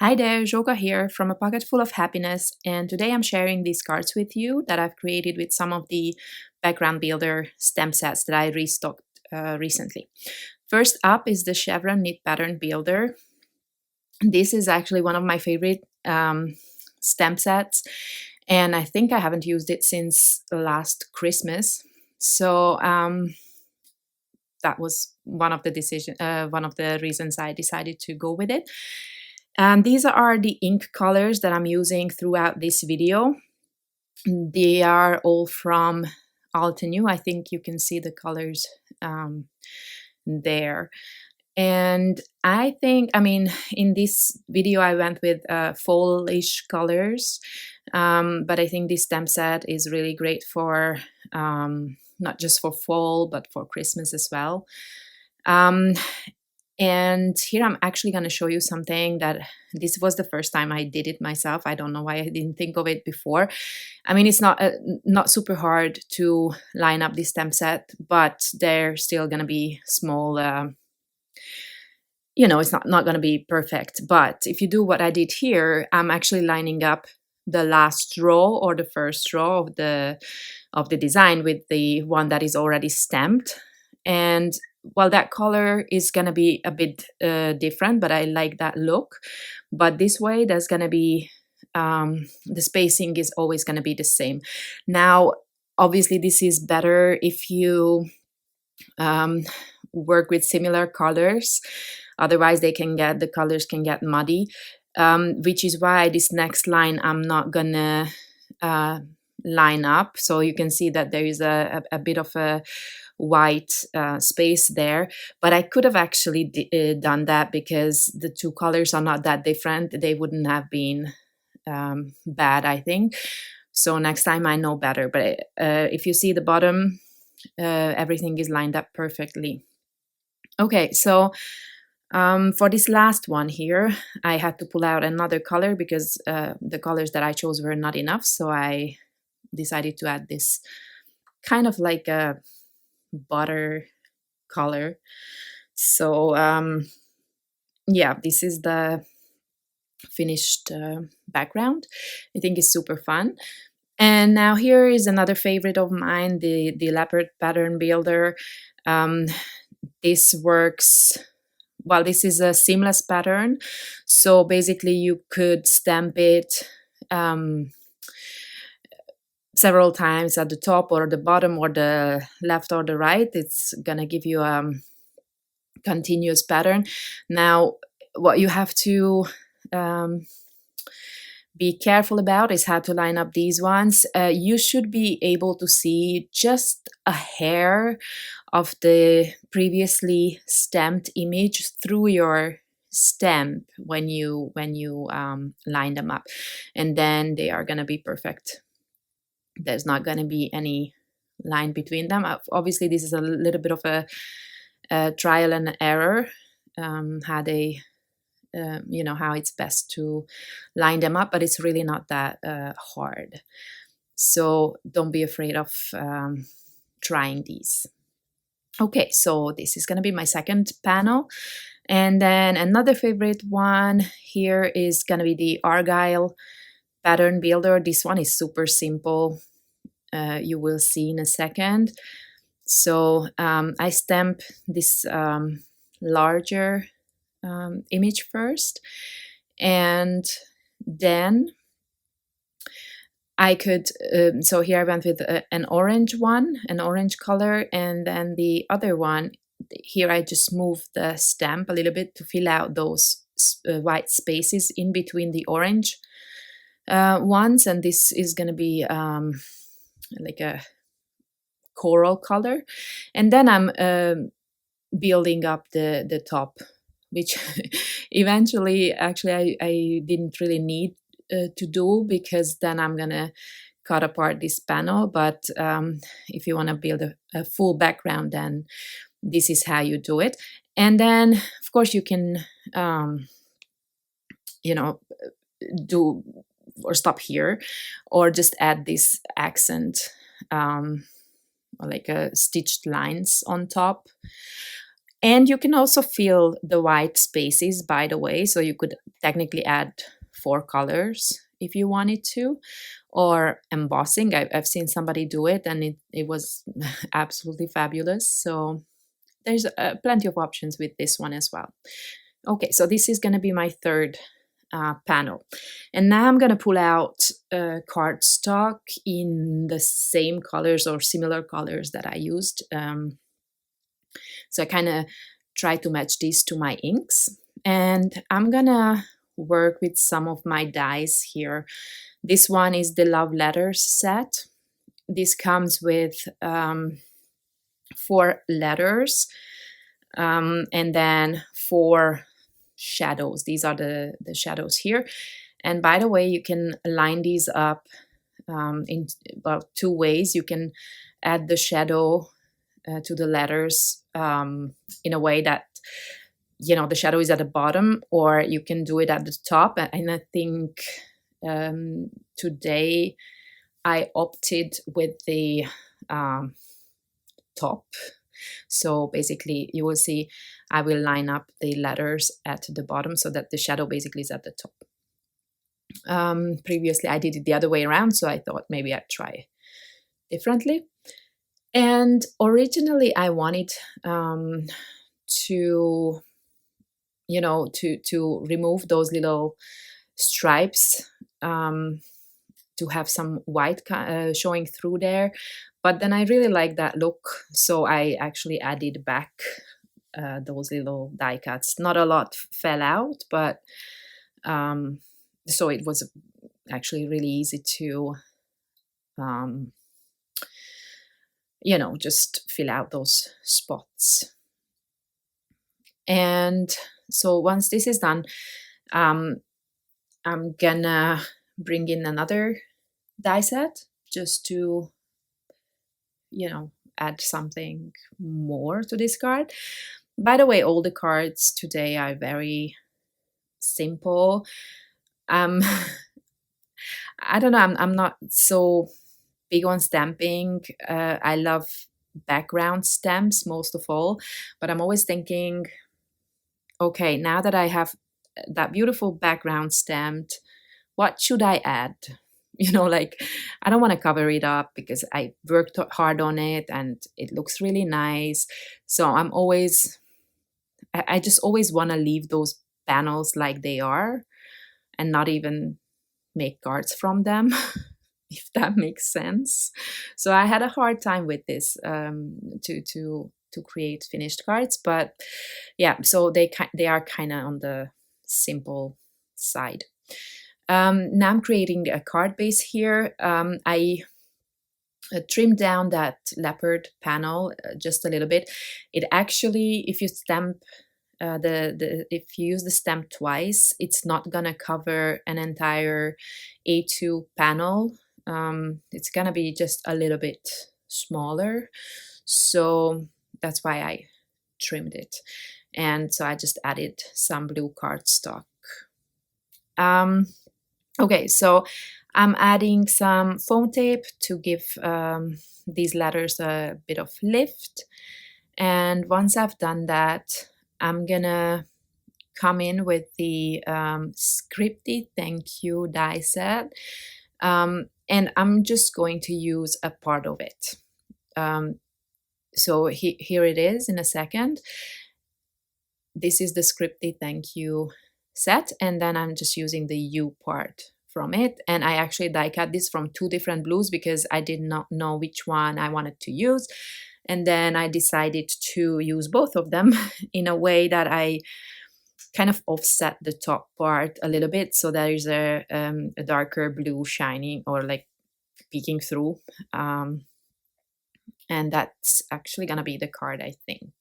Hi there, Joga here from A Pocket Full of Happiness, and today I'm sharing these cards with you that I've created with some of the background builder stamp sets that I restocked recently. First up is the Chevron knit pattern builder. This is actually one of my favorite stamp sets, and I think I haven't used it since last Christmas. So that was one of the reasons I decided to go with it. And these are the ink colors that I'm using throughout this video. They are all from Altenew. I think you can see the colors there. And I think, in this video I went with fall-ish colors, but I think this stamp set is really great for not just for fall, but for Christmas as well. And here I'm actually going to show you something that this was the first time I did it myself. I don't know why I didn't think of it before. I mean, it's not super hard to line up this stamp set, but they're still going to be small. It's not going to be perfect. But if you do what I did here, I'm actually lining up the last row or the first row of the design with the one that is already stamped. And well, that color is going to be a bit different, but I like that look. But this way, there's going to be, the spacing is always going to be the same. Now, obviously, this is better if you work with similar colors. Otherwise, the colors can get muddy, which is why this next line I'm not going to line up. So you can see that there is a bit of a white space there, but I could have actually done that because the two colors are not that different. They wouldn't have been bad, I think. So next time I know better. But if you see the bottom, everything is lined up perfectly. Okay, so for this last one here, I had to pull out another color because the colors that I chose were not enough. So I decided to add this kind of like a butter color. So yeah, this is the finished background. I think it's super fun. And now here is another favorite of mine, the Leopard pattern builder. This works well. This is a seamless pattern, so basically you could stamp it several times at the top or the bottom or the left or the right. It's gonna give you a continuous pattern. Now, what you have to be careful about is how to line up these ones. You should be able to see just a hair of the previously stamped image through your stamp when you line them up, and then they are gonna be perfect. There's not going to be any line between them. Obviously, this is a little bit of a trial and error, how they, how it's best to line them up, but it's really not that hard. So don't be afraid of trying these. Okay, so this is going to be my second panel. And then another favorite one here is going to be the Argyle pattern builder. This one is super simple. You will see in a second. So I stamp this larger image first, and then I could, so here I went with an orange one, an orange color, and then the other one, here I just moved the stamp a little bit to fill out those white spaces in between the orange ones, and this is going to be like a coral color. And then I'm building up the top, which eventually actually I didn't really need to do, because then I'm gonna cut apart this panel. But if you want to build a full background, then this is how you do it. And then of course you can do or stop here, or just add this accent, like stitched lines on top. And you can also fill the white spaces, by the way, so you could technically add 4 colors if you wanted to, or embossing. I've seen somebody do it, and it was absolutely fabulous. So there's plenty of options with this one as well. Okay, so this is going to be my third panel. And now I'm going to pull out cardstock in the same colors or similar colors that I used. So I kind of try to match these to my inks. And I'm going to work with some of my dies here. This one is the Love Letters set. This comes with 4 letters and then 4 shadows. These are the shadows here. And by the way, you can line these up in about 2 ways. You can add the shadow to the letters in a way that, you know, the shadow is at the bottom, or you can do it at the top. And I think today I opted with the top. So basically you will see I will line up the letters at the bottom so that the shadow basically is at the top. Previously I did it the other way around, so I thought maybe I'd try differently. And originally I wanted to, you know, to remove those little stripes, to have some white showing through there. But then I really like that look, so I actually added back those little die cuts. Not a lot fell out, but so it was actually really easy to, you know, just fill out those spots. And so once this is done, I'm gonna bring in another die set just to, you know, add something more to this card. By the way, all the cards today are very simple. I don't know, I'm not so big on stamping. I love background stamps most of all, but I'm always thinking, okay, now that I have that beautiful background stamped, what should I add? You know, like, I don't want to cover it up because I worked hard on it and it looks really nice. So I'm always, I just always want to leave those panels like they are and not even make cards from them, if that makes sense. So I had a hard time with this to create finished cards, but yeah, so they are kind of on the simple side. Now I'm creating a card base here. I trimmed down that leopard panel just a little bit. It actually, if you stamp if you use the stamp twice, it's not gonna cover an entire A2 panel. It's gonna be just a little bit smaller, so that's why I trimmed it. And so I just added some blue cardstock. Okay, so I'm adding some foam tape to give these letters a bit of lift. And once I've done that, I'm gonna come in with the scripty thank you die set. And I'm just going to use a part of it. So here it is in a second. This is the scripty thank you set, and then I'm just using the U part from it. And I actually die cut this from 2 different blues because I did not know which one I wanted to use. And then I decided to use both of them in a way that I kind of offset the top part a little bit, so there is a darker blue shining or like peeking through. And that's actually gonna be the card, I think.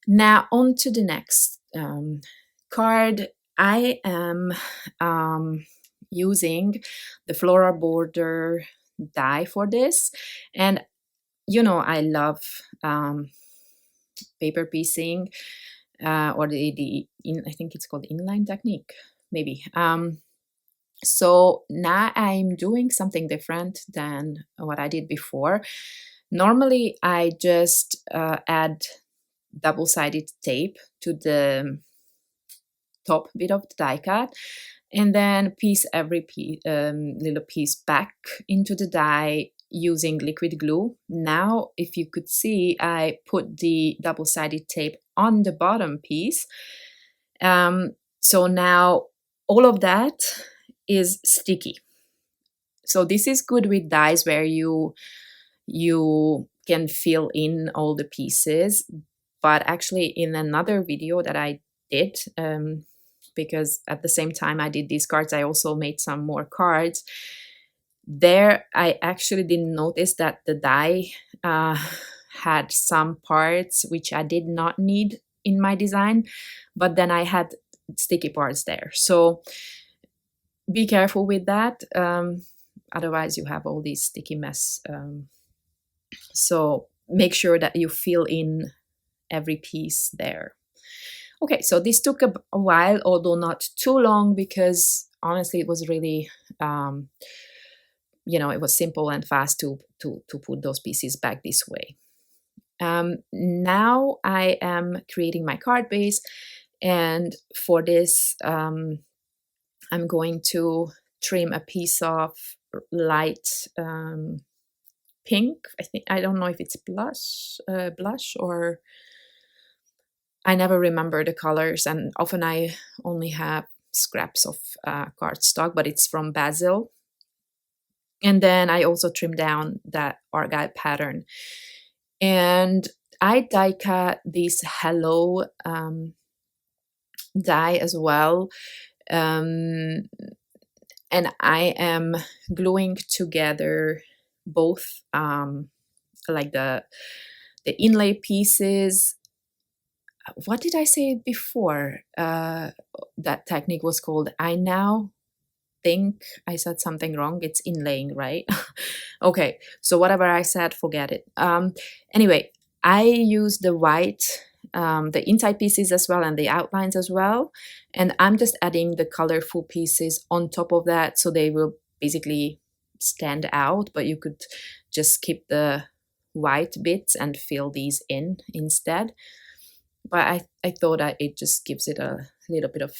Now on to the next card. I am using the floral border die for this, and you know I love paper piecing or I think it's called inline technique, maybe. So now I'm doing something different than what I did before. Normally I just add double-sided tape to the top bit of the die cut, and then piece every little piece back into the die using liquid glue. Now, if you could see, I put the double-sided tape on the bottom piece. So now all of that is sticky. So this is good with dies where you can fill in all the pieces. But actually in another video that I did, because at the same time I did these cards, I also made some more cards. There I actually didn't notice that the die had some parts which I did not need in my design, but then I had sticky parts there. So be careful with that. Otherwise you have all these sticky mess. So make sure that you fill in every piece there. Okay, so this took a while, although not too long, because honestly it was really, it was simple and fast to put those pieces back this way. Now I am creating my card base, and for this I'm going to trim a piece of light pink. I don't know if it's blush or I never remember the colors, and often I only have scraps of cardstock, but it's from Basil. And then I also trimmed down that Argyle pattern. And I die cut this Hello die as well. And I am gluing together both like the inlay pieces. What did I say before? That technique was called, I now think I said something wrong. It's inlaying, right? Okay, so whatever I said, forget it. Anyway, I use the white, the inside pieces as well and the outlines as well. And I'm just adding the colorful pieces on top of that, so they will basically stand out, but you could just keep the white bits and fill these in instead. But I thought that it just gives it a little bit of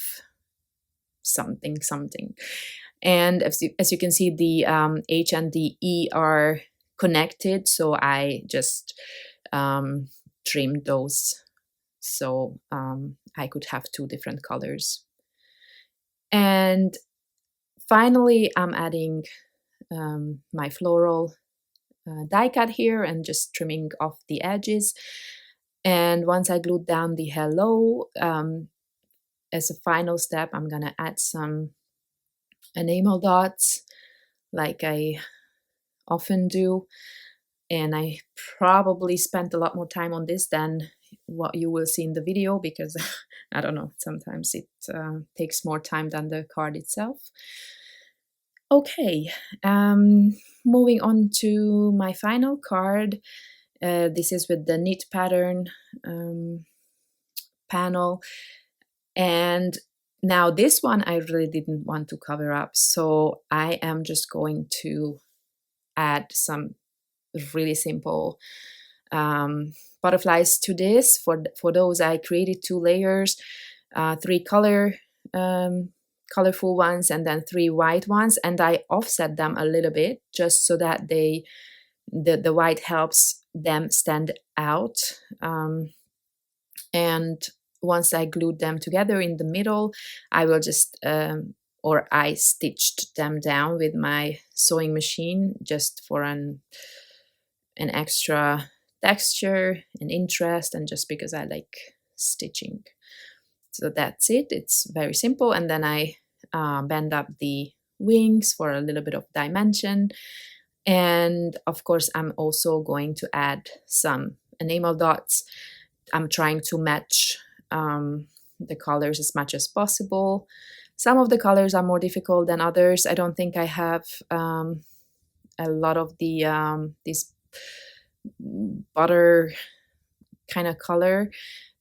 something. And as you can see, the H and the E are connected, so I just trimmed those so I could have two different colors. And finally, I'm adding my floral die cut here and just trimming off the edges. And once I glued down the Hello, as a final step, I'm gonna add some enamel dots like I often do. And I probably spent a lot more time on this than what you will see in the video, because I don't know, sometimes it takes more time than the card itself. Okay, moving on to my final card. This is with the knit pattern panel, and now this one I really didn't want to cover up, so I am just going to add some really simple butterflies to this. For those, I created 2 layers, 3 colorful ones and then 3 white ones, and I offset them a little bit just so that the white helps them stand out. And once I glued them together in the middle, I will just or I stitched them down with my sewing machine just for an extra texture and interest, and just because I like stitching. So that's it. It's very simple. And then I bend up the wings for a little bit of dimension. And of course, I'm also going to add some enamel dots. I'm trying to match the colors as much as possible. Some of the colors are more difficult than others. I don't think I have a lot of the this butter kind of color,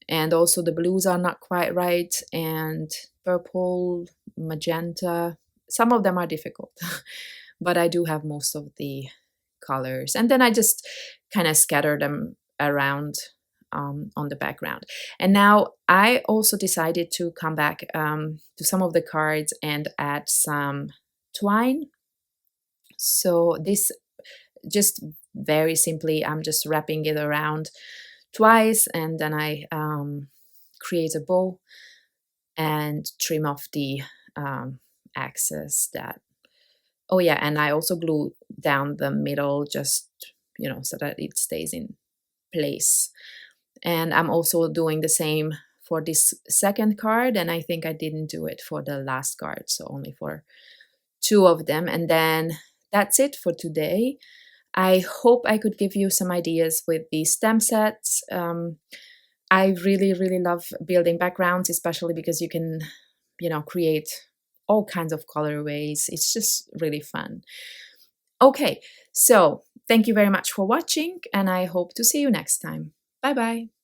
and also the blues are not quite right, and purple, magenta, some of them are difficult. But I do have most of the colors, and then I just kind of scatter them around on the background. And now I also decided to come back to some of the cards and add some twine. So this, just very simply, I'm just wrapping it around twice, and then I create a bow and trim off the excess that, oh yeah, and I also glue down the middle, just, you know, so that it stays in place. And I'm also doing the same for this second card, and I think I didn't do it for the last card, so only for 2 of them. And then that's it for today. I hope I could give you some ideas with these stem sets. I really, really love building backgrounds, especially because you can, you know, create all kinds of colorways. It's just really fun. Okay, so thank you very much for watching, and I hope to see you next time. Bye bye.